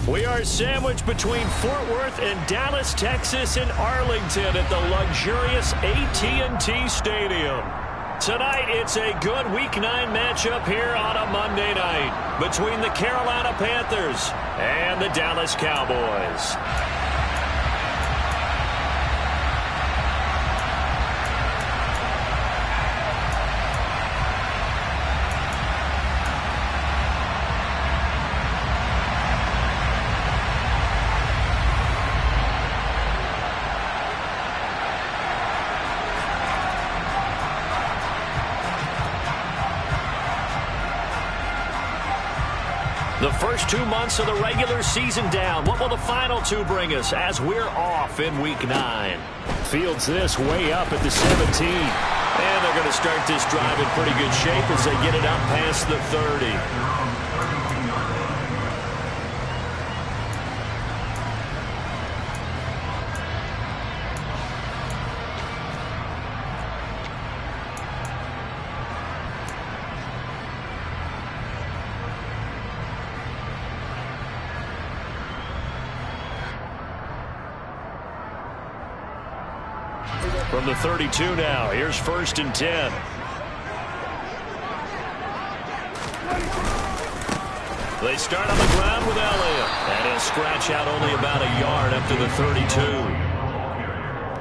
We are sandwiched between Fort Worth and Dallas, Texas, and Arlington at the luxurious AT&T Stadium. Tonight, it's a good Week 9 matchup here on a Monday night between the Carolina Panthers and the Dallas Cowboys. The first 2 months of the regular season down. What will the final two bring us as we're off in Week 9? Fields this way up at the 17. And they're going to start this drive in pretty good shape as they get it up past the 30. From the 32 now, here's 1st and 10. They start on the ground with Elliott, and he'll scratch out only about a yard up to the 32.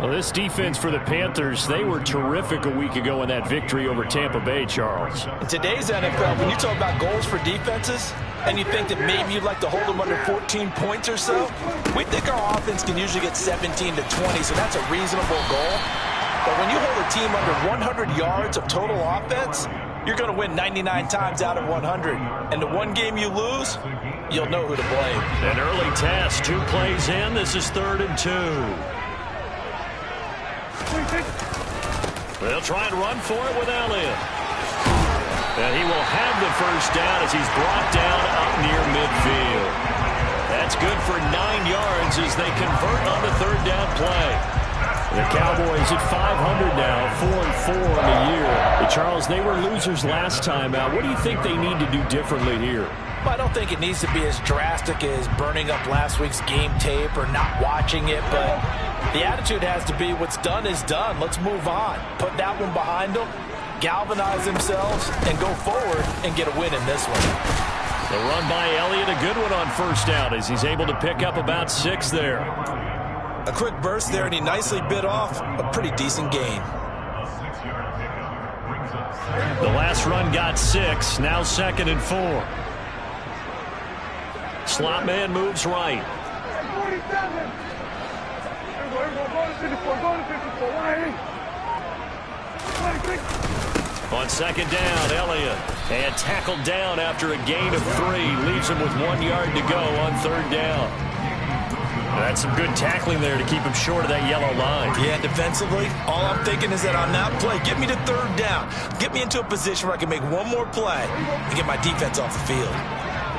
Well, this defense for the Panthers, they were terrific a week ago in that victory over Tampa Bay, Charles. In today's NFL, when you talk about goals for defenses, and you think that maybe you'd like to hold them under 14 points or so, we think our offense can usually get 17 to 20, so that's a reasonable goal. But when you hold a team under 100 yards of total offense, you're going to win 99 times out of 100. And the one game you lose, you'll know who to blame. An early test, 2 plays in. This is 3rd and 2. They'll try and run for it with Elliott. And he will have the first down as he's brought down up near midfield. That's good for 9 yards as they convert on the 3rd down play. The Cowboys at 500 now, 4-4 in the year. Charles, they were losers last time out. What do you think they need to do differently here? Well, I don't think it needs to be as drastic as burning up last week's game tape or not watching it, but the attitude has to be what's done is done. Let's move on. Put that one behind them, galvanize themselves, and go forward and get a win in this one. The run by Elliott, a good one on 1st down as he's able to pick up about 6 there. A quick burst there, and he nicely bit off a pretty decent gain. The last run got 6, now 2nd and 4. Slot man moves right. On 2nd down, Elliott. And tackled down after a gain of 3. Leaves him with 1 yard to go on 3rd down. That's some good tackling there to keep him short of that yellow line. Yeah, defensively, all I'm thinking is that on that play, get me to 3rd down. Get me into a position where I can make one more play and get my defense off the field.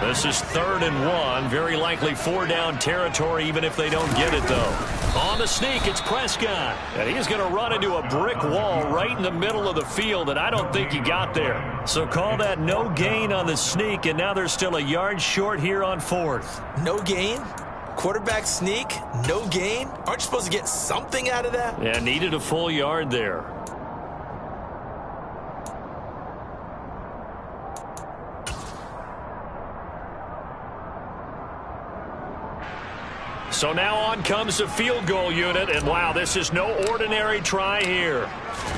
This is 3rd and 1. Very likely 4-down territory, even if they don't get it, though. On the sneak, it's Prescott. And he's going to run into a brick wall right in the middle of the field, and I don't think he got there. So call that no gain on the sneak, and now they're still a yard short here on 4th. No gain? Quarterback sneak? No gain? Aren't you supposed to get something out of that? Yeah, needed a full yard there. So now on comes the field goal unit, and wow, this is no ordinary try here.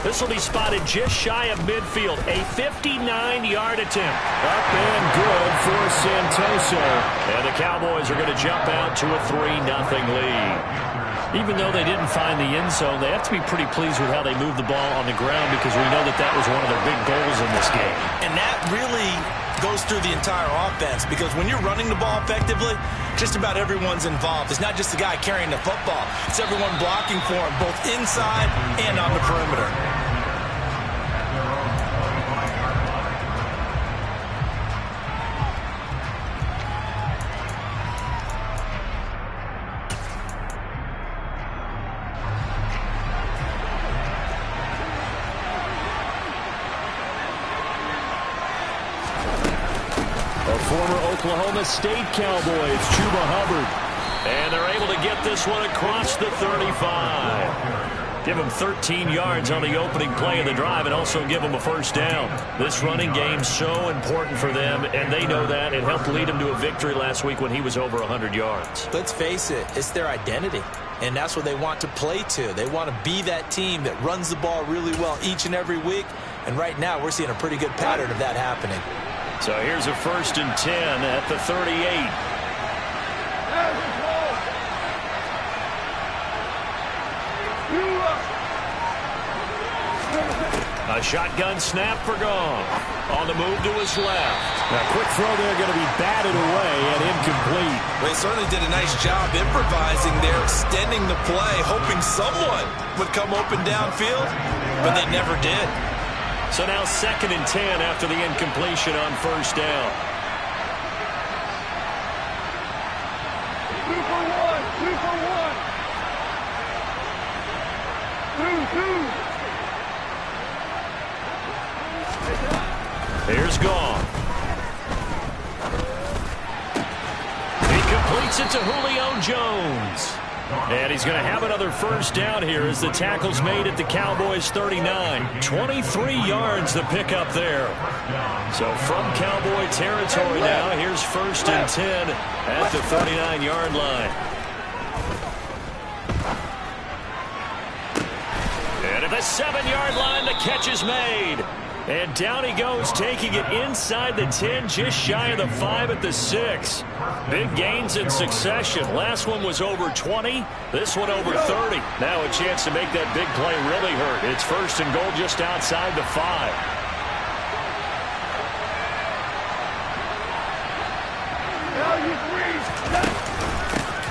This will be spotted just shy of midfield, a 59-yard attempt. Up and good for Santoso, and the Cowboys are going to jump out to a 3-0 lead. Even though they didn't find the end zone, they have to be pretty pleased with how they moved the ball on the ground because we know that that was one of their big goals in this game. And that really goes through the entire offense because when you're running the ball effectively, just about everyone's involved. It's not just the guy carrying the football. It's everyone blocking for him, both inside and on the perimeter. Oklahoma State Cowboys, Chuba Hubbard. And they're able to get this one across the 35. Give them 13 yards on the opening play of the drive and also give them a first down. This running game's so important for them, and they know that. It helped lead them to a victory last week when he was over 100 yards. Let's face it, it's their identity, and that's what they want to play to. They want to be that team that runs the ball really well each and every week, and right now we're seeing a pretty good pattern of that happening. So here's a 1st and 10 at the 38. A shotgun snap for Goff. On the move to his left. A quick throw there going to be batted away and incomplete. Well, he certainly did a nice job improvising there, extending the play, hoping someone would come open downfield, but they never did. So now 2nd and 10 after the incompletion on 1st down. 2 for 1. 2 for 1. 2. Here's Goff. He completes it to Julio Jones. And he's going to have another first down here as the tackle's made at the Cowboys 39. 23 yards to pick up there. So from Cowboy territory now, here's 1st and 10 at the 39-yard line. And at the 7-yard line, the catch is made. And down he goes, taking it inside the 10, just shy of the 5 at the 6. Big gains in succession. Last one was over 20. This one over 30. Now a chance to make that big play really hurt. It's 1st and goal just outside the 5.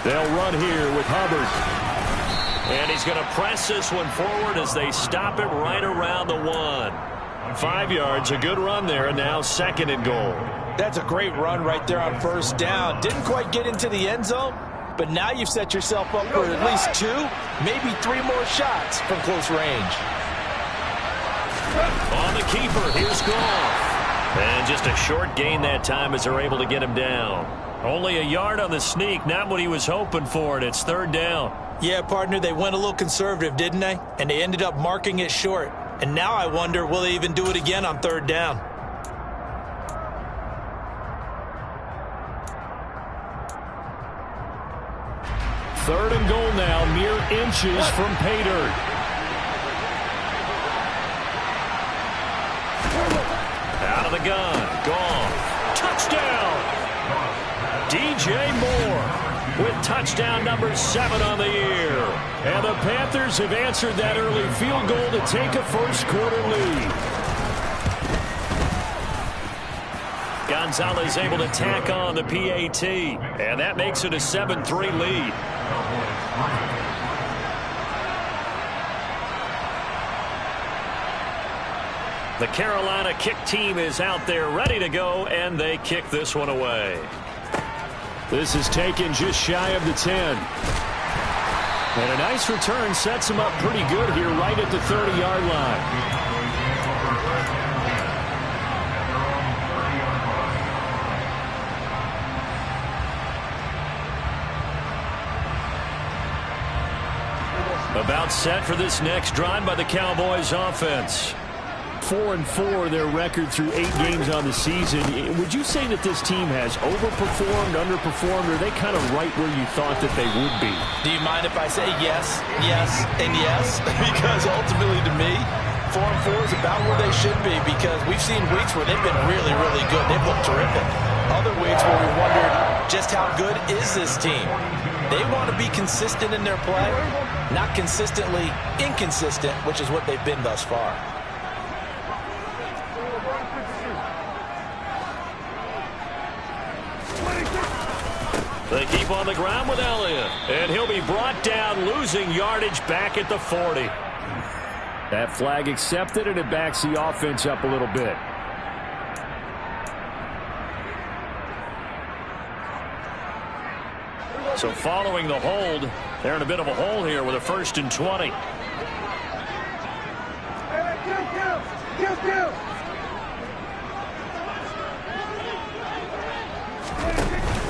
They'll run here with Hubbard. And he's going to press this one forward as they stop it right around the 1. 5 yards, a good run there, and now 2nd and goal. That's a great run right there on 1st down. Didn't quite get into the end zone, but now you've set yourself up for at least 2, maybe 3 more shots from close range. On the keeper, here's Goff. And just a short gain that time as they're able to get him down. Only a yard on the sneak, not what he was hoping for, and it's 3rd down. Yeah, partner, they went a little conservative, didn't they? And they ended up marking it short. And now I wonder, will they even do it again on 3rd down? Third and goal now, mere inches from pay dirt. Out of the gun, Goff. Touchdown! DJ Moore with touchdown number 7 on the year. And the Panthers have answered that early field goal to take a first-quarter lead. Gonzalez able to tack on the PAT, and that makes it a 7-3 lead. The Carolina kick team is out there ready to go, and they kick this one away. This is taken just shy of the 10. And a nice return sets him up pretty good here right at the 30-yard line. About set for this next drive by the Cowboys offense. 4-4 their record through 8 games on the season. Would you say that this team has overperformed, underperformed, or are they kind of right where you thought that they would be? Do you mind if I say yes, yes, and yes? Because ultimately to me, 4-4 is about where they should be, because we've seen weeks where they've been really, really good. They've looked terrific. Other weeks where we wondered just how good is this team. They want to be consistent in their play, not consistently inconsistent, which is what they've been thus far. They keep on the ground with Elliott, and he'll be brought down, losing yardage back at the 40. That flag accepted, and it backs the offense up a little bit. So following the hold, they're in a bit of a hole here with a 1st and 20.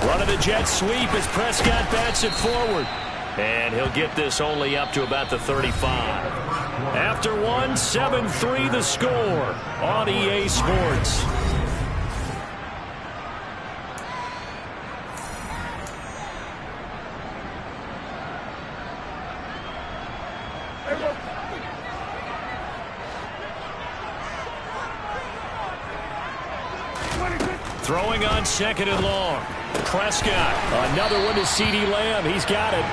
Running the jet sweep as Prescott bats it forward. And he'll get this only up to about the 35. After one, 7-3 the score on EA Sports. Throwing on second and long. Prescott, another one to CeeDee Lamb. He's got it.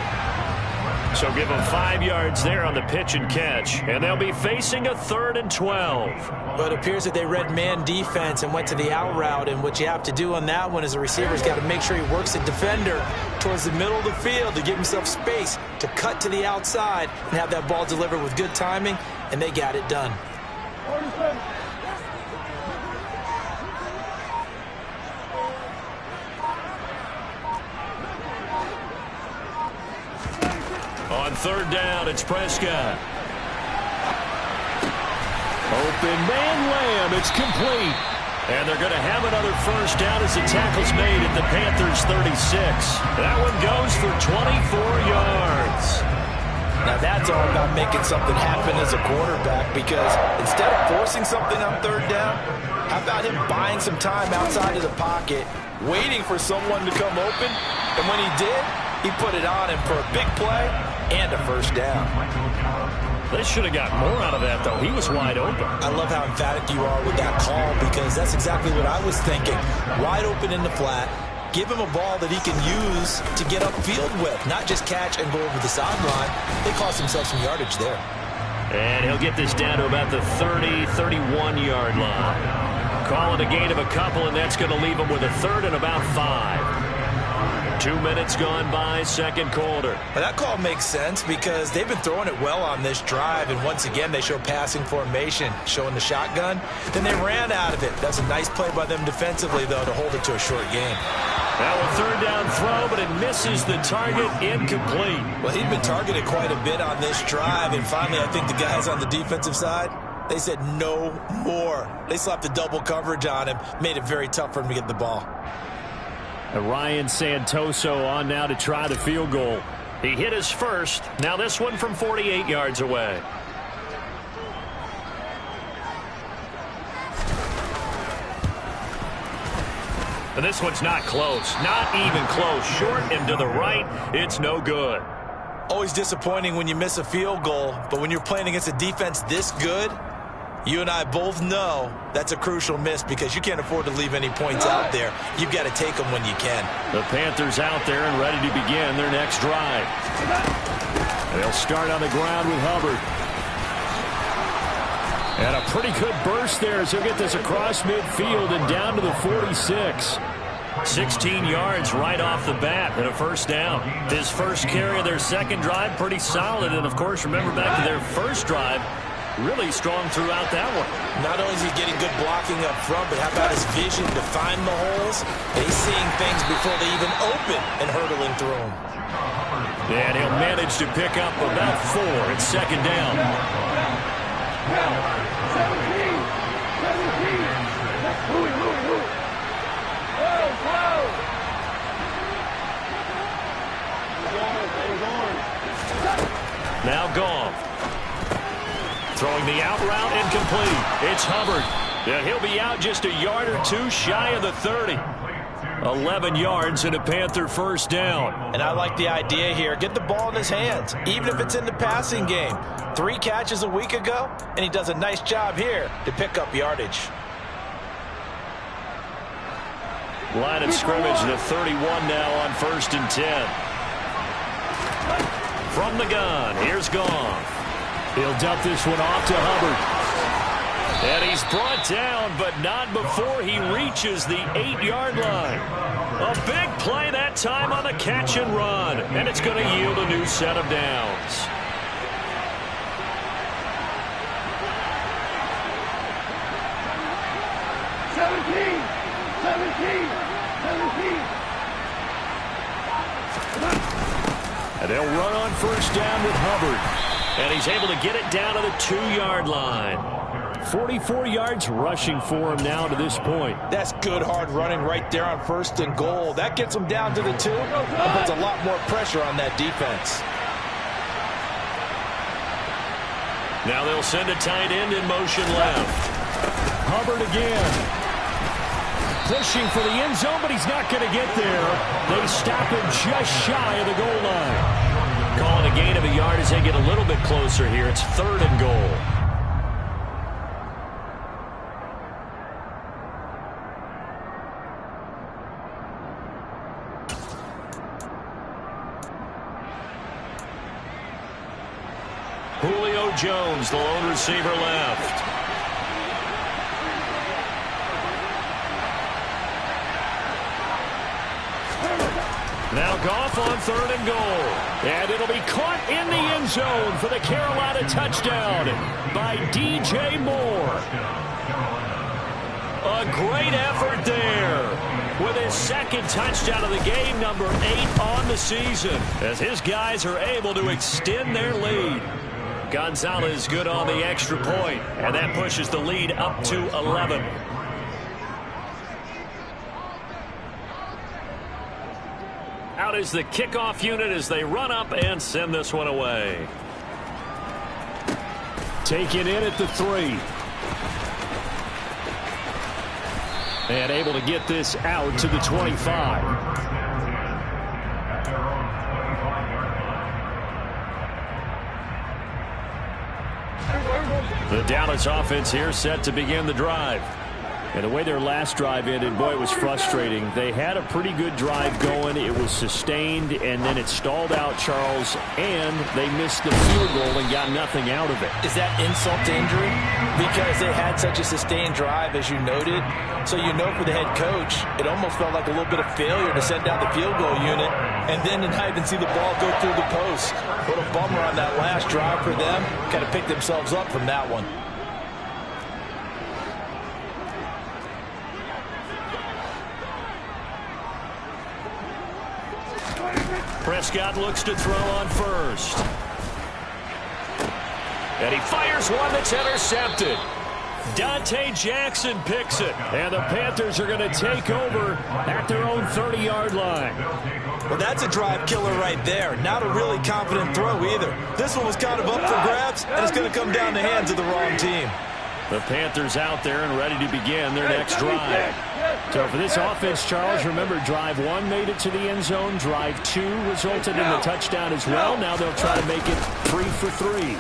So give him 5 yards there on the pitch and catch. And they'll be facing a 3rd and 12. But it appears that they read man defense and went to the out route. And what you have to do on that one is the receiver's got to make sure he works the defender towards the middle of the field to give himself space to cut to the outside and have that ball delivered with good timing. And they got it done. 47. On 3rd down, it's Prescott. Open man Lamb. It's complete. And they're going to have another 1st down as the tackle's made at the Panthers 36. That one goes for 24 yards. Now that's all about making something happen as a quarterback, because instead of forcing something on 3rd down, how about him buying some time outside of the pocket, waiting for someone to come open, and when he did, he put it on him for a big play and a 1st down. They should have got more out of that, though. He was wide open. I love how emphatic you are with that call, because that's exactly what I was thinking. Wide open in the flat. Give him a ball that he can use to get upfield with, not just catch and go over the sideline. They cost themselves some yardage there. And he'll get this down to about the 30, 31-yard line. Call it a gain of a couple, and that's going to leave him with a 3rd and about 5. 2 minutes gone by, 2nd quarter. Well, that call makes sense because they've been throwing it well on this drive, and once again they show passing formation, showing the shotgun. Then they ran out of it. That's a nice play by them defensively, though, to hold it to a short game. Now a 3rd down throw, but it misses the target, incomplete. Well, he'd been targeted quite a bit on this drive, and finally I think the guys on the defensive side, they said no more. They slapped the double coverage on him, made it very tough for him to get the ball. Ryan Santoso on now to try the field goal. He hit his first. Now this one from 48 yards away. And this one's not close. Not even close. Short and to the right. It's no good. Always disappointing when you miss a field goal, but when you're playing against a defense this good, you and I both know that's a crucial miss because you can't afford to leave any points out there. You've got to take them when you can. The Panthers out there and ready to begin their next drive. They'll start on the ground with Hubbard. And a pretty good burst there as he'll get this across midfield and down to the 46. 16 yards right off the bat and a 1st down. His first carry of their 2nd drive, pretty solid. And, of course, remember back to their 1st drive, really strong throughout that one. Not only is he getting good blocking up front, but how about his vision to find the holes? And he's seeing things before they even open and hurtling through them. And he'll manage to pick up about 4 at 2nd down. 17. Now Goff. Throwing the out route incomplete. It's Hubbard. And he'll be out just a yard or 2 shy of the 30. 11 yards and a Panther 1st down. And I like the idea here. Get the ball in his hands, even if it's in the passing game. 3 catches a week ago, and he does a nice job here to pick up yardage. Line of scrimmage to 31 now on 1st and 10. From the gun, here's Goff. He'll dump this one off to Hubbard. And he's brought down, but not before he reaches the 8-yard line. A big play that time on the catch and run. And it's going to yield a new set of downs. And they'll run on 1st down with Hubbard. And he's able to get it down to the 2-yard line. 44 yards rushing for him now to this point. That's good hard running right there on 1st and goal. That gets them down to the 2 and puts a lot more pressure on that defense. Now they'll send a tight end in motion left. Hubbard again. Pushing for the end zone, but he's not going to get there. They stop him just shy of the goal line. Calling a gain of a yard as they get a little bit closer here. It's 3rd and goal. Julio Jones, the lone receiver left. Now Goff on 3rd and goal. And it'll be caught in the end zone for the Carolina touchdown by DJ Moore. A great effort there with his 2nd touchdown of the game, number 8 on the season, as his guys are able to extend their lead. Gonzalez good on the extra point, and that pushes the lead up to 11. Out is the kickoff unit as they run up and send this one away. Taken in at the 3. And able to get this out to the 25. The Dallas offense here set to begin the drive. And the way their last drive ended, boy, it was frustrating. They had a pretty good drive going. It was sustained, and then it stalled out, Charles, and they missed the field goal and got nothing out of it. Is that insult to injury? Because they had such a sustained drive, as you noted. So you know for the head coach, it almost felt like a little bit of failure to send down the field goal unit and then to not even see the ball go through the post. What a bummer on that last drive for them. Kind of picked themselves up from that one. Prescott looks to throw on 1st. And he fires one that's intercepted. Dante Jackson picks it. And the Panthers are going to take over at their own 30-yard line. Well, that's a drive killer right there. Not a really confident throw either. This one was kind of up for grabs, and it's going to come down the hands of the wrong team. The Panthers out there and ready to begin their next drive. So for this offense, Charles, remember, drive 1 made it to the end zone. Drive 2 resulted in the touchdown as well. Now they'll try to make it 3 for 3.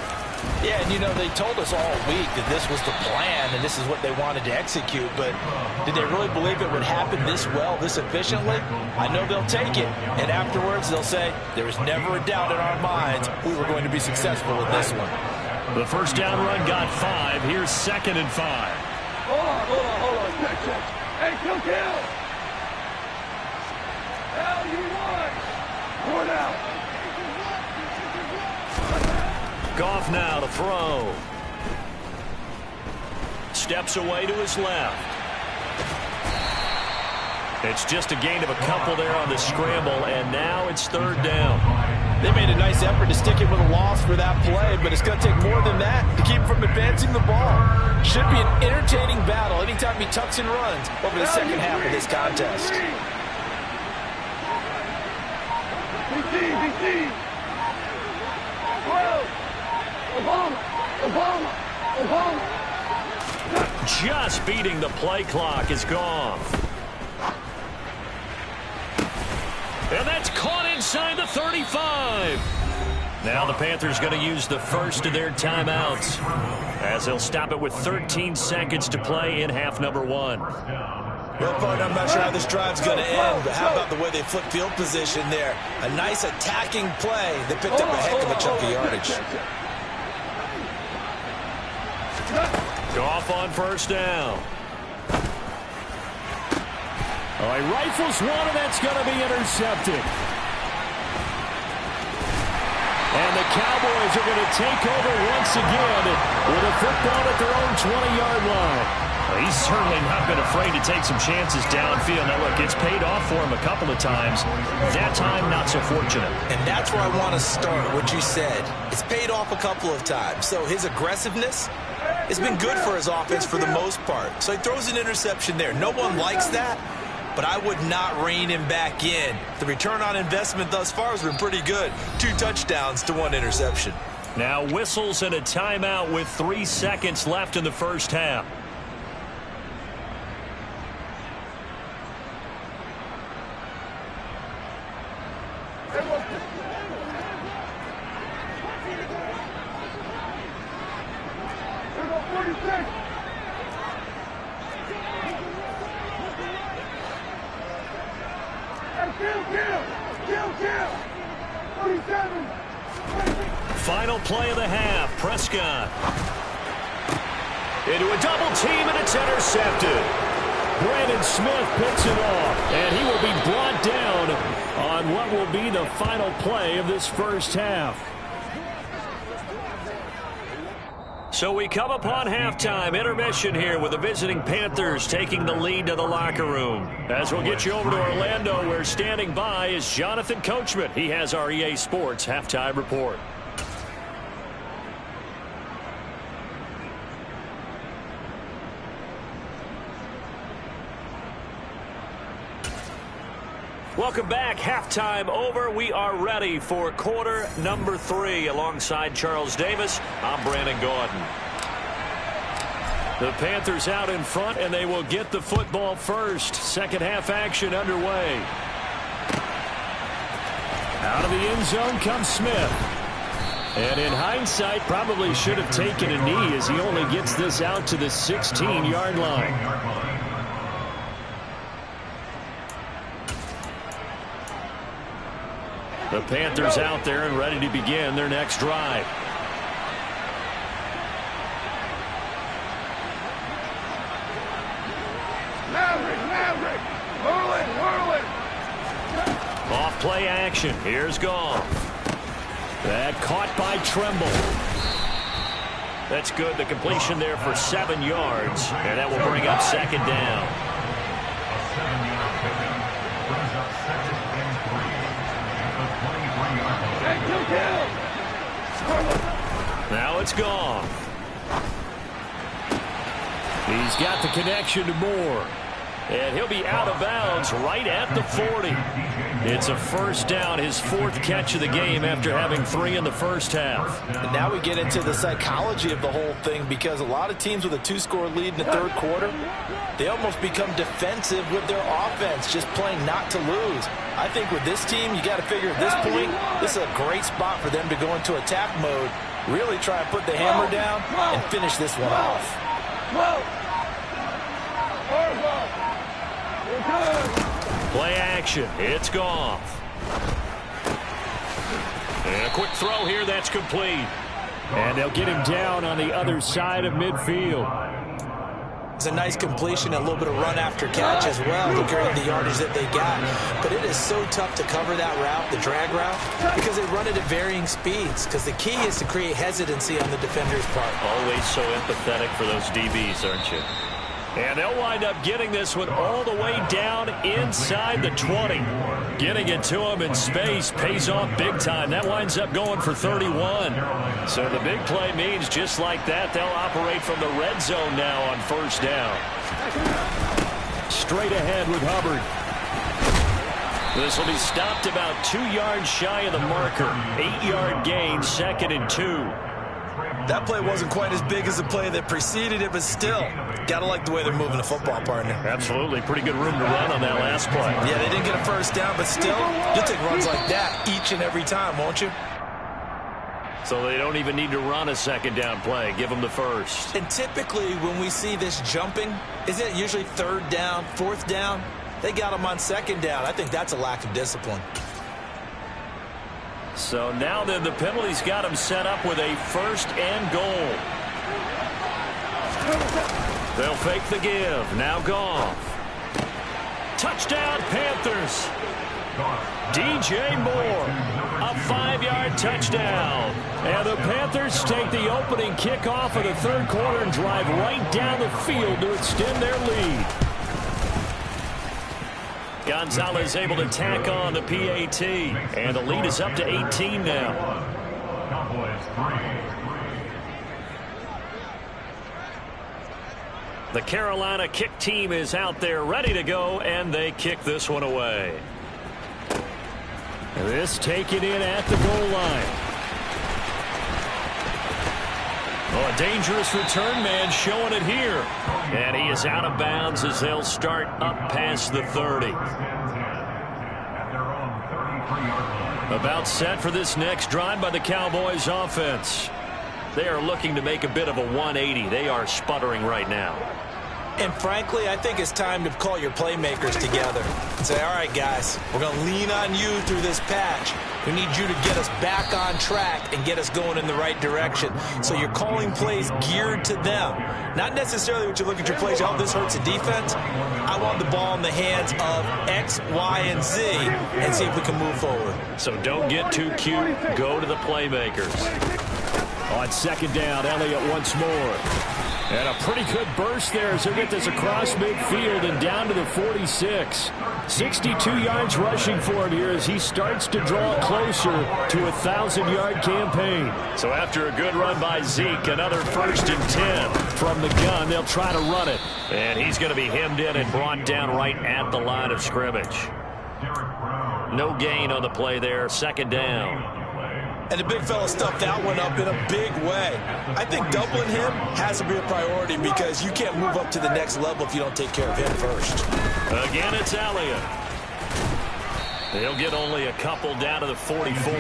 Yeah, and you know, they told us all week that this was the plan and this is what they wanted to execute, but did they really believe it would happen this well, this efficiently? I know they'll take it, and afterwards they'll say, there was never a doubt in our minds we were going to be successful with this one. The first down run got 5. Here's 2nd and 5. Hold on. Check. Hey, kill. Hell, you won. 4 down. Goff now to throw. Steps away to his left. It's just a gain of a couple there on the scramble, and now it's 3rd down. They made a nice effort to stick it with a loss for that play, but it's going to take more than that to keep him from advancing the ball. Should be an entertaining battle anytime he tucks and runs over the second half of this contest. BC. Obama. Just beating the play clock is gone. And that's caught inside the 35. Now the Panthers going to use the first of their timeouts as they'll stop it with 13 seconds to play in half number 1. Well, partner, I'm not sure how this drive's going to end, but how about the way they flip field position there? A nice attacking play that picked up a heck of a chunk of yardage. Goff on 1st down. Oh, he rifles one, and that's going to be intercepted. And the Cowboys are going to take over once again with a football at their own 20-yard line. Well, he's certainly not been afraid to take some chances downfield. Now, look, it's paid off for him a couple of times. That time, not so fortunate. And that's where I want to start, what you said. It's paid off a couple of times. So his aggressiveness It's been good for his offense for the most part. So he throws an interception there. No one likes that, but I would not rein him back in. The return on investment thus far has been pretty good. 2 touchdowns to 1 interception. Now whistles and a timeout with 3 seconds left in the first half. Final play of the half. Prescott into a double team, and it's intercepted. Brandon Smith picks it off, and he will be brought down on what will be the final play of this first half. So we come upon halftime intermission here with the visiting Panthers taking the lead to the locker room. As we'll get you over to Orlando, where standing by is Jonathan Coachman. He has our EA Sports halftime report. Welcome back. Halftime over. We are ready for quarter number 3. Alongside Charles Davis, I'm Brandon Gaudin. The Panthers out in front, and they will get the football first. Second half action underway. Out of the end zone comes Smith. And in hindsight, probably should have taken a knee, as he only gets this out to the 16-yard line. The Panthers out there and ready to begin their next drive. Maverick, whirling. Off play action. Here's Goff. That caught by Tremble. That's good. The completion there for 7 yards. And that will bring up second down. Now it's Goff. He's got the connection to Moore. And he'll be out of bounds right at the 40. It's a first down, his 4th catch of the game after having 3 in the first half. And now we get into the psychology of the whole thing, because a lot of teams with a 2-score lead in the third quarter, they almost become defensive with their offense, just playing not to lose. I think with this team, you got to figure at this point, this is a great spot for them to go into attack mode, really try and put the hammer down and finish this one off. Play action. It's Goff. And a quick throw here that's complete. And they'll get him down on the other side of midfield. It's a nice completion, a little bit of run after catch as well to carry the yardage that they got. But it is so tough to cover that route, the drag route, because they run it at varying speeds. Because the key is to create hesitancy on the defender's part. Always so empathetic for those DBs, aren't you? And they'll wind up getting this one all the way down inside the 20. Getting it to him in space pays off big time. That winds up going for 31. So the big play means just like that, they'll operate from the red zone now on first down. Straight ahead with Hubbard. This will be stopped about 2 yards shy of the marker. 8-yard gain, 2nd and 2. That play wasn't quite as big as the play that preceded it, but still, got to like the way they're moving the football, partner. Absolutely. Pretty good room to run on that last play. Yeah, they didn't get a first down, but still, you'll take runs like that each and every time, won't you? So they don't even need to run a second down play. Give them the first. And typically, when we see this jumping, isn't it usually 3rd down, 4th down? They got them on 2nd down. I think that's a lack of discipline. So now then the penalty's got him set up with a 1st and goal. They'll fake the give. Now Goff. Touchdown Panthers. DJ Moore. A 5-yard touchdown. And the Panthers take the opening kickoff of the third quarter and drive right down the field to extend their lead. Gonzalez able to tack on the PAT, and the lead is up to 18 now. The Carolina kick team is out there ready to go, and they kick this one away. This taken in at the goal line. Oh, a dangerous return man showing it here. And he is out of bounds as they'll start up past the 30. About set for this next drive by the Cowboys offense. They are looking to make a bit of a 180. They are sputtering right now. And frankly, I think it's time to call your playmakers together and say, all right, guys, we're going to lean on you through this patch. We need you to get us back on track and get us going in the right direction. So you're calling plays geared to them. Not necessarily what you look at your plays, oh, this hurts the defense. I want the ball in the hands of X, Y, and Z and see if we can move forward. So don't get too cute. Go to the playmakers. On second down, Elliott once more. And a pretty good burst there as they get this across midfield and down to the 46. 62 yards rushing for him here as he starts to draw closer to a 1,000-yard campaign. So after a good run by Zeke, another 1st and 10 from the gun. They'll try to run it. And he's going to be hemmed in and brought down right at the line of scrimmage. No gain on the play there. Second down. And the big fella stuffed that one up in a big way. I think doubling him has to be a priority because you can't move up to the next level if you don't take care of him first. Again, it's Elliott. They'll get only a couple down to the 44.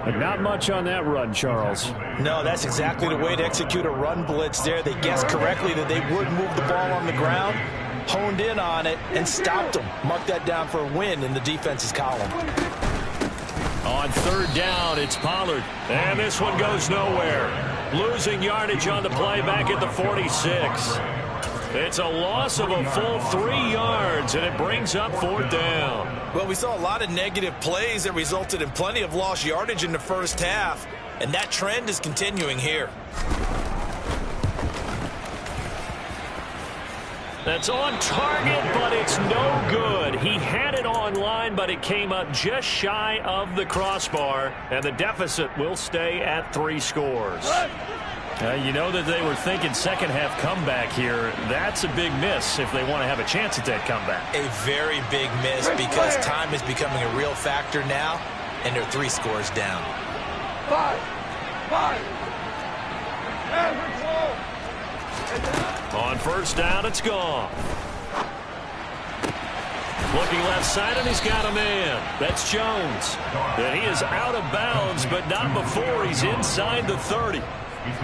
And not much on that run, Charles. No, that's exactly the way to execute a run blitz there. They guessed correctly that they would move the ball on the ground, honed in on it, and stopped them. Mark that down for a win in the defense's column. On third down, it's Pollard. And this one goes nowhere. Losing yardage on the play back at the 46. It's a loss of a full 3 yards, and it brings up fourth down. Well, we saw a lot of negative plays that resulted in plenty of lost yardage in the first half, and that trend is continuing here. That's on target, but it's no good. He had it online, but it came up just shy of the crossbar, and the deficit will stay at 3 scores. You know that they were thinking second half comeback here. That's a big miss if they want to have a chance at that comeback. A very big miss because time is becoming a real factor now, and they're 3 scores down. 5. On first down, it's gone. Looking left side, and he's got a man. That's Jones. And he is out of bounds, but not before he's inside the 30.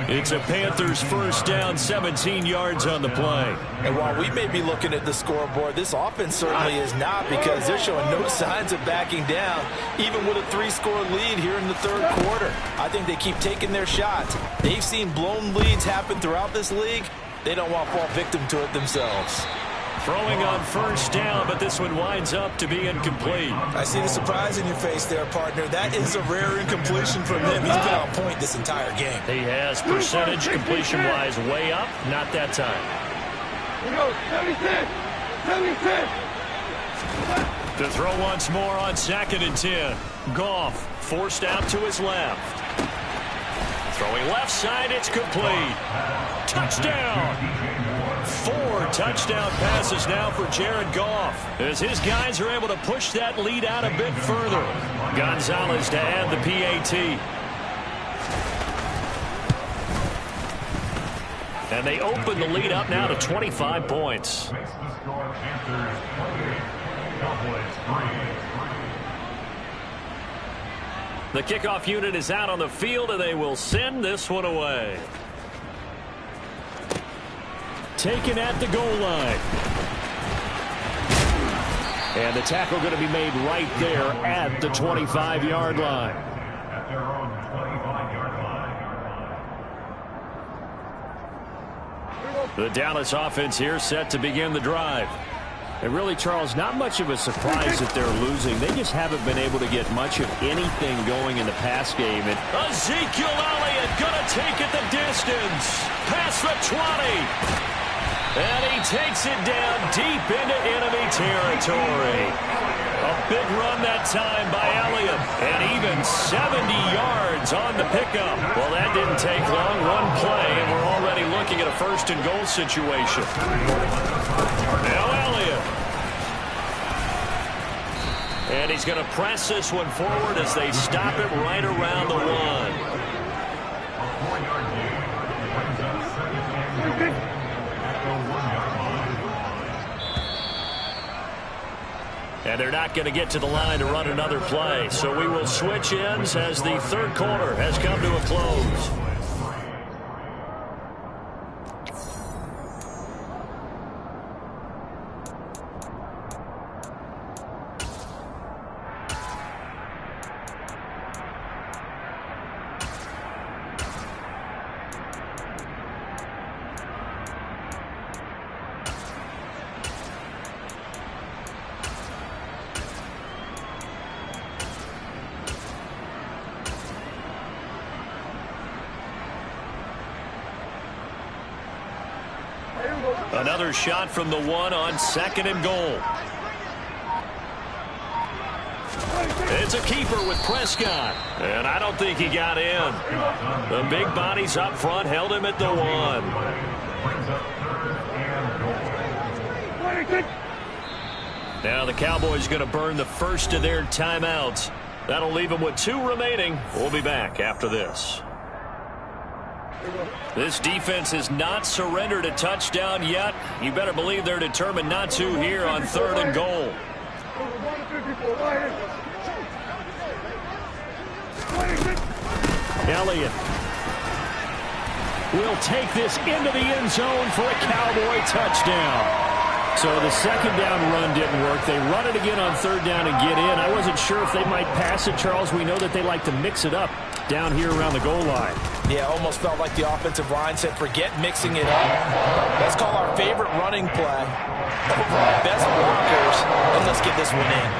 It's a Panthers first down, 17 yards on the play. And while we may be looking at the scoreboard, this offense certainly is not because they're showing no signs of backing down, even with a 3-score lead here in the third quarter. I think they keep taking their shots. They've seen blown leads happen throughout this league. They don't want to fall victim to it themselves. Throwing on first down, but this one winds up to be incomplete. I see the surprise in your face there, partner. That is a rare incompletion from him. He's been on point this entire game. He has percentage completion-wise way up. Not that time. 76. To throw once more on 2nd and 10. Goff forced out to his left. Throwing left side, it's complete. Touchdown. 4 touchdown passes now for Jared Goff as his guys are able to push that lead out a bit further. Gonzalez to add the PAT. And they open the lead up now to 25 points. The kickoff unit is out on the field, and they will send this one away. Taken at the goal line. And the tackle going to be made right there at the 25-yard line. The Dallas offense here set to begin the drive. And really, Charles, not much of a surprise that they're losing. They just haven't been able to get much of anything going in the pass game. And Ezekiel Elliott going to take it the distance. Past the 20. And he takes it down deep into enemy territory. A big run that time by Elliott. And even 70 yards on the pickup. Well, that didn't take long. One play, and we're already looking looking at a first and goal situation. Now Elliott. And he's going to press this one forward as they stop it right around the 1. And they're not going to get to the line to run another play. So we will switch ends as the third quarter has come to a close. Another shot from the 1 on 2nd and goal. It's a keeper with Prescott. And I don't think he got in. The big bodies up front held him at the 1. Now the Cowboys going to burn the first of their timeouts. That'll leave them with 2 remaining. We'll be back after this. This defense has not surrendered a touchdown yet. You better believe they're determined not to here on 3rd and goal. Elliott will take this into the end zone for a Cowboy touchdown. So the 2nd down run didn't work. They run it again on 3rd down and get in. I wasn't sure if they might pass it, Charles. We know that they like to mix it up down here around the goal line. Yeah, almost felt like the offensive line said, forget mixing it up. Let's call our favorite running play over our best blockers, and let's get this one in.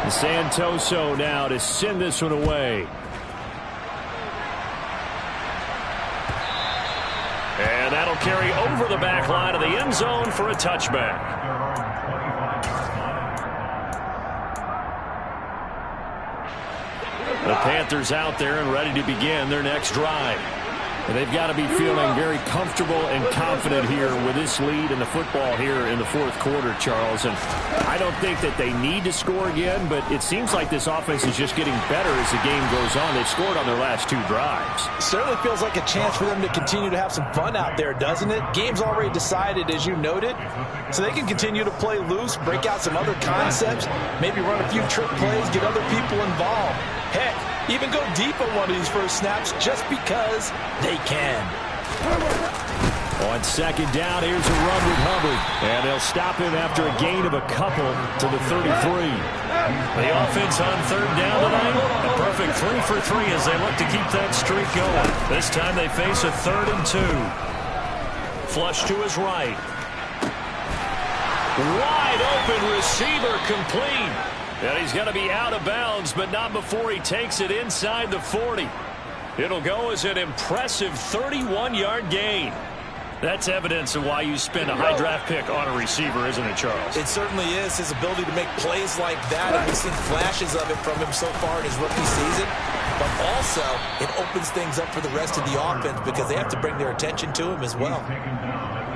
Santoso now to send this one away. And that'll carry over the back line of the end zone for a touchback. The Panthers out there and ready to begin their next drive. And they've got to be feeling very comfortable and confident here with this lead in the football here in the 4th quarter, Charles. And I don't think that they need to score again, but it seems like this offense is just getting better as the game goes on. They've scored on their last 2 drives. Certainly feels like a chance for them to continue to have some fun out there, doesn't it? Game's already decided, as you noted, so they can continue to play loose, break out some other concepts, maybe run a few trick plays, get other people involved. Heck, even go deep on one of these first snaps just because they can. On 2nd down, here's a run with Hubbard. And they'll stop him after a gain of a couple to the 33. The offense on 3rd down tonight, a perfect 3 for 3 as they look to keep that streak going. This time they face a 3rd and 2. Flush to his right. Wide open receiver complete. And he's going to be out of bounds, but not before he takes it inside the 40. It'll go as an impressive 31-yard gain. That's evidence of why you spend a high draft pick on a receiver, isn't it, Charles? It certainly is. His ability to make plays like that, and we've seen flashes of it from him so far in his rookie season. But also, it opens things up for the rest of the offense because they have to bring their attention to him as well.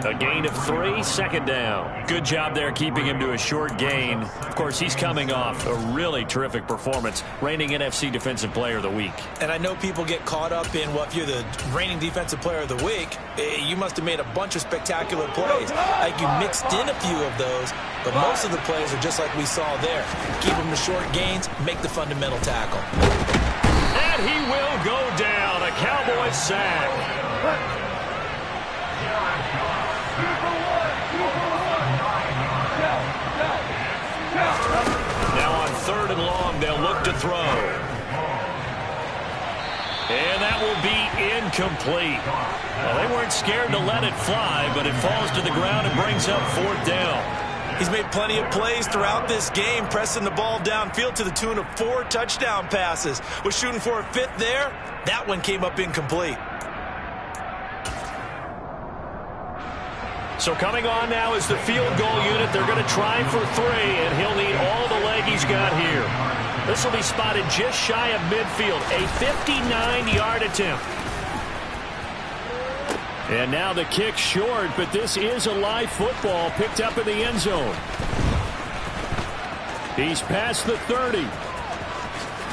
A gain of 3, 2nd down. Good job there keeping him to a short gain. Of course, he's coming off a really terrific performance, reigning NFC Defensive Player of the Week. And I know people get caught up in, well, if you're the reigning Defensive Player of the Week, you must have made a bunch of spectacular plays. Like you mixed in a few of those, but most of the plays are just like we saw there. Keep them to short gains, make the fundamental tackle. And he will go down. A Cowboys sack. Now on 3rd and long, they'll look to throw. And that will be incomplete. Well, they weren't scared to let it fly, but it falls to the ground and brings up 4th down. He's made plenty of plays throughout this game, pressing the ball downfield to the tune of 4 touchdown passes. Was shooting for a 5th there. That one came up incomplete. So coming on now is the field goal unit. They're going to try for 3, and he'll need all the leg he's got here. This will be spotted just shy of midfield. A 59-yard attempt. And now the kick short, but this is a live football picked up in the end zone. He's past the 30.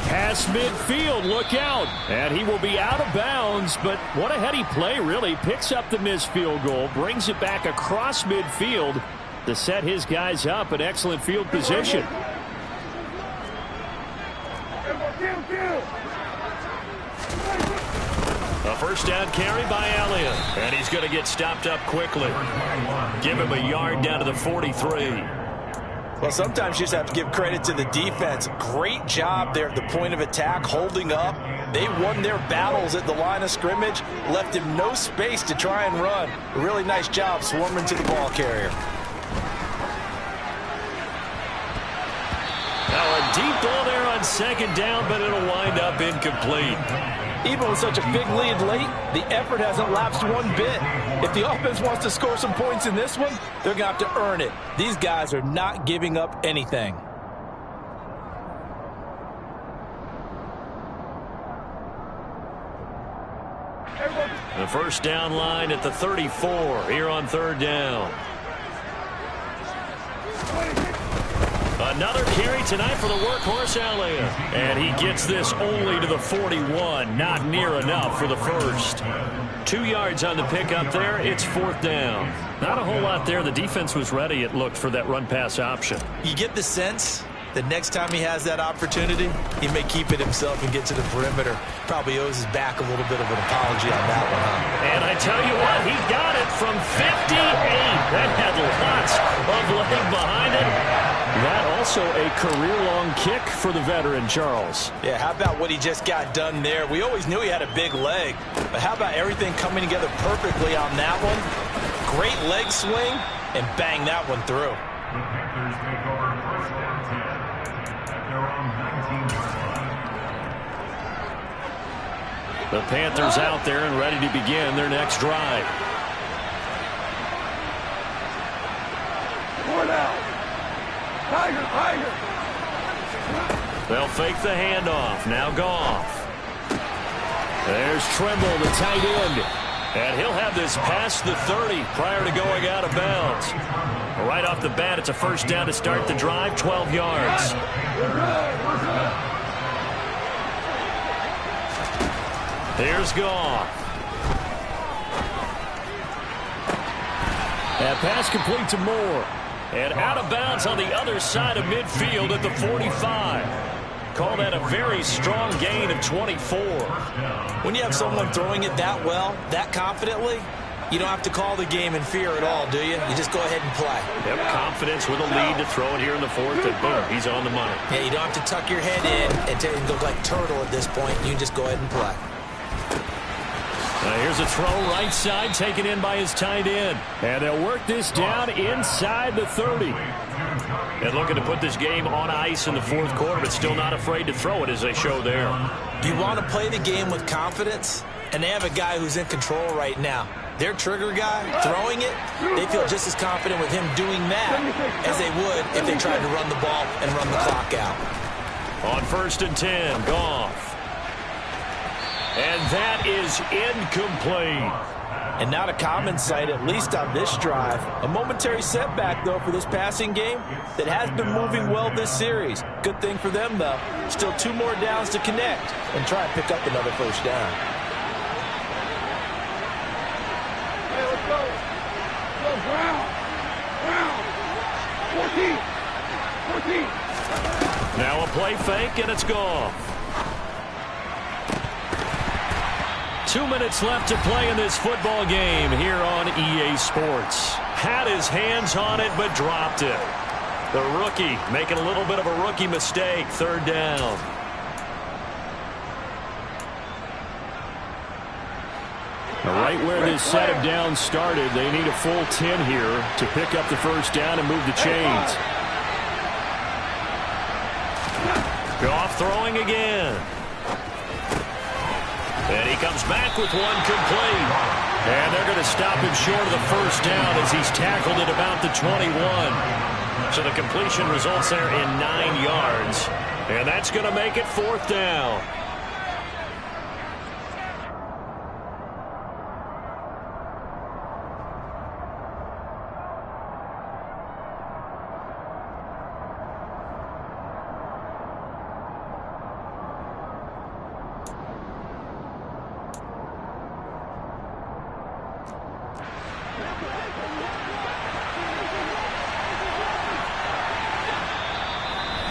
Past midfield, look out. And he will be out of bounds, but what a heady play, really. Picks up the missed field goal, brings it back across midfield to set his guys up in excellent field position. A first down carry by Elliott, and he's going to get stopped up quickly. Give him a yard down to the 43. Well, sometimes you just have to give credit to the defense. Great job there at the point of attack, holding up. They won their battles at the line of scrimmage, left him no space to try and run. A really nice job swarming to the ball carrier. Now a deep ball there on second down, but it'll wind up incomplete. Even with such a big lead late, the effort hasn't lapsed one bit. If the offense wants to score some points in this one, they're going to have to earn it. These guys are not giving up anything. The first down line at the 34 here on third down. Another carry tonight for the workhorse Elliott. And he gets this only to the 41. Not near enough for the first. 2 yards on the pickup there. It's fourth down. Not a whole lot there. The defense was ready, it looked, for that run-pass option. You get the sense that next time he has that opportunity, he may keep it himself and get to the perimeter. Probably owes his back a little bit of an apology on that one, huh? And I tell you what, he got it from 58. That had lots of leg behind it. That also a career-long kick for the veteran, Charles. Yeah, how about what he just got done there? We always knew he had a big leg, but how about everything coming together perfectly on that one? Great leg swing, and bang that one through. The Panthers out there and ready to begin their next drive. Tiger, Tiger. They'll fake the handoff. Now Goff. There's Trimble, the tight end. And he'll have this past the 30 prior to going out of bounds. Right off the bat, it's a first down to start the drive, 12 yards. Here's Goff. That pass complete to Moore. And out of bounds on the other side of midfield at the 45. Call that a very strong gain of 24. When you have someone throwing it that well, that confidently, you don't have to call the game in fear at all, do you? You just go ahead and play. Yep, confidence with a lead to throw it here in the fourth, and boom, he's on the money. Yeah, you don't have to tuck your head in and go like turtle at this point. You can just go ahead and play. Here's a throw right side taken in by his tight end. And they'll work this down inside the 30. And looking to put this game on ice in the fourth quarter, but still not afraid to throw it as they show there. You want to play the game with confidence, and they have a guy who's in control right now. Their trigger guy, throwing it, they feel just as confident with him doing that as they would if they tried to run the ball and run the clock out. On 1st and 10, Goff. And that is incomplete. And not a common sight, at least on this drive. A momentary setback, though, for this passing game that has been moving well this series. Good thing for them, though. Still 2 more downs to connect and try and pick up another first down. Hey, let's go. Go, ground. Ground. 14. 14. Now a play fake, and it's gone. 2 minutes left to play in this football game here on EA Sports. Had his hands on it, but dropped it. The rookie making a little bit of a rookie mistake. Third down. Right where this set of downs started, they need a full 10 here to pick up the first down and move the chains. Goff throwing again. And he comes back with one complete. And they're going to stop him short of the first down as he's tackled at about the 21. So the completion results there in 9 yards. And that's going to make it fourth down.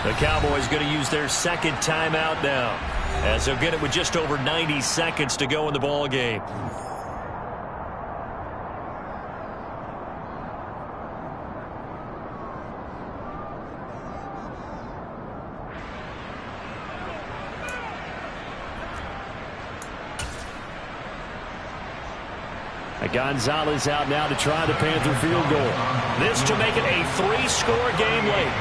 The Cowboys going to use their second timeout now, as they'll get it with just over 90 seconds to go in the ball game. Gonzalez out now to try the Panther field goal. This to make it a 3-score game late.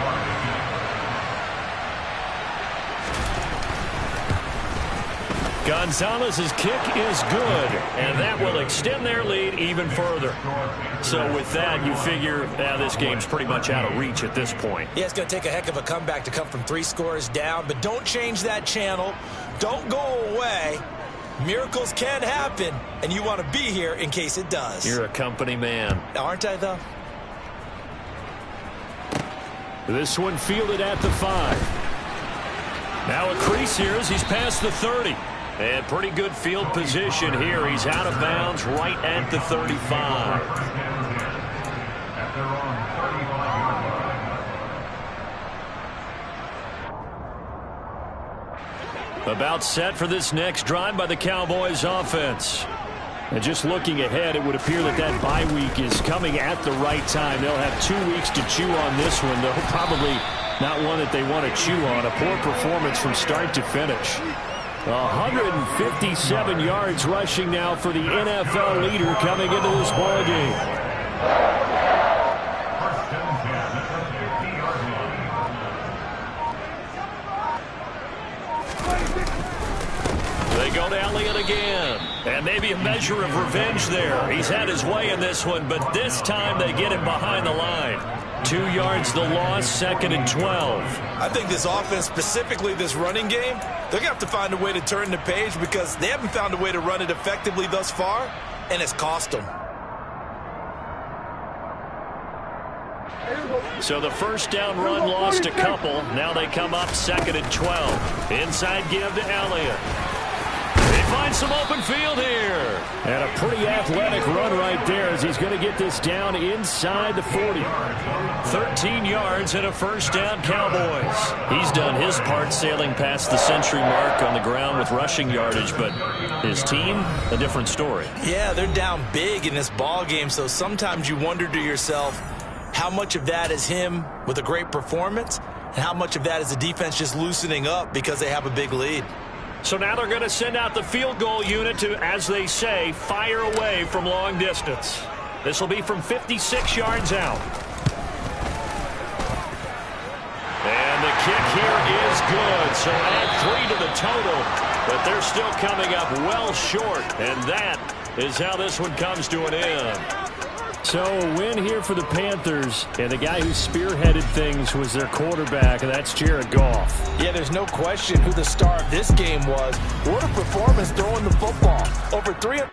Gonzalez's kick is good, and that will extend their lead even further. So with that, you figure this game's pretty much out of reach at this point. Yeah, it's going to take a heck of a comeback to come from 3 scores down, but don't change that channel. Don't go away. Miracles can happen, and you want to be here in case it does. You're a company man. Aren't I, though? This one fielded at the 5. Now a crease here as he's past the 30. And pretty good field position here. He's out of bounds right at the 35. About set for this next drive by the Cowboys offense. And just looking ahead, it would appear that that bye week is coming at the right time. They'll have 2 weeks to chew on this one, though probably not one that they want to chew on. A poor performance from start to finish. 157 yards rushing now for the NFL leader coming into this ball game. They go to Elliott again. And maybe a measure of revenge there. He's had his way in this one, but this time they get him behind the line. 2 yards the loss, 2nd and 12. I think this offense, specifically this running game, they're going to have to find a way to turn the page because they haven't found a way to run it effectively thus far, and it's cost them. So the first down run lost a couple. Now they come up 2nd and 12. Inside give to Elliott. They find some open field here. And a pretty athletic run right there as he's going to get this down inside the 40. 13 yards and a first down, Cowboys. He's done his part sailing past the century mark on the ground with rushing yardage, but his team, a different story. Yeah, they're down big in this ball game, so sometimes you wonder to yourself, how much of that is him with a great performance, and how much of that is the defense just loosening up because they have a big lead. So now they're going to send out the field goal unit to, as they say, fire away from long distance. This will be from 56 yards out. And the kick here is good. So add 3 to the total, but they're still coming up well short. And that is how this one comes to an end. So a win here for the Panthers, and the guy who spearheaded things was their quarterback, and that's Jared Goff. Yeah, there's no question who the star of this game was. What a performance throwing the football. Over 300.